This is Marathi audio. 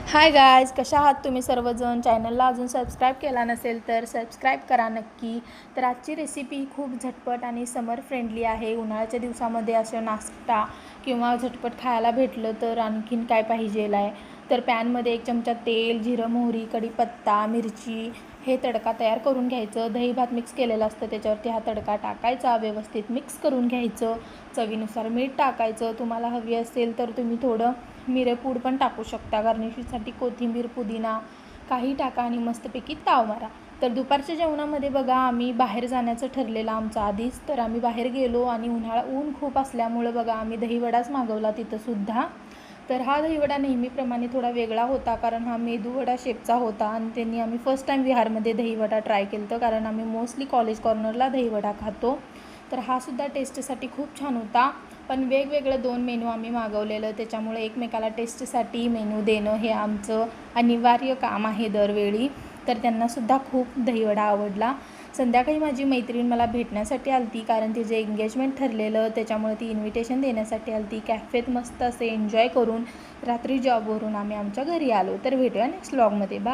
हाय गायज, कशा आहात तुम्ही सर्वजण. चॅनलला अजून सबस्क्राईब केला नसेल तर सबस्क्राईब करा नक्की. तर आजची रेसिपी खूप झटपट आणि समर फ्रेंडली आहे. उन्हाळ्याच्या दिवसामध्ये असं नाश्ता किंवा झटपट खायला भेटलं तर आणखीन काय पाहिजेल आहे. तर पॅनमध्ये 1 चमचा तेल, जिरं, मोहरी, कढीपत्ता, मिरची हे तडका तयार करून घ्यायचं. दही भात मिक्स केलेलं असतं त्याच्यावरती हा तडका टाकायचा, व्यवस्थित मिक्स करून घ्यायचं. चवीनुसार मीठ टाकायचं. तुम्हाला हवी असेल तर तुम्ही थोडं मिरेपूड पण टाकू शकता. गार्निशिंगसाठी कोथिंबीर, पुदिना काही टाका आणि मस्तपैकी ताव मारा. तर दुपारच्या जेवणामध्ये बघा आम्ही बाहेर जाण्याचं ठरलेलं आमचं आधीच. तर आम्ही बाहेर गेलो आणि ऊन खूप असल्यामुळं बघा आम्ही दहीवडाच मागवला तिथंसुद्धा. तर हा दहीवडा नेहमीप्रमाणे थोडा वेगळा होता, कारण हा मेदूवडा शेपचा होता आणि त्यांनी आम्ही फर्स्ट टाईम विहारमध्ये दहीवडा ट्राय केलं होतं, कारण आम्ही मोस्टली कॉलेज कॉर्नरला दहीवडा खातो. तर हा सुद्धा टेस्टसाठी खूप छान होता. पण वेगवेगळं 2 मेनू आम्ही मागवलेलं, त्याच्यामुळे एकमेकाला टेस्टसाठी मेनू देणं हे आमचं अनिवार्य काम आहे दरवेळी. तर त्यांनासुद्धा खूप दहीवडा आवडला. संध्याकाळी माझी मैत्रीण मला भेटण्यासाठी आली होती, कारण तिचे एंगेजमेंट ठरलेलं, त्याच्यामुळे ती इन्व्हिटेशन देण्यासाठी आली होती. कॅफेत मस्त असे एन्जॉय करून रात्री जॉबवरून आम्ही आमच्या घरी आलो. तर भेटूया नेक्स्ट व्लॉगमध्ये. बाय.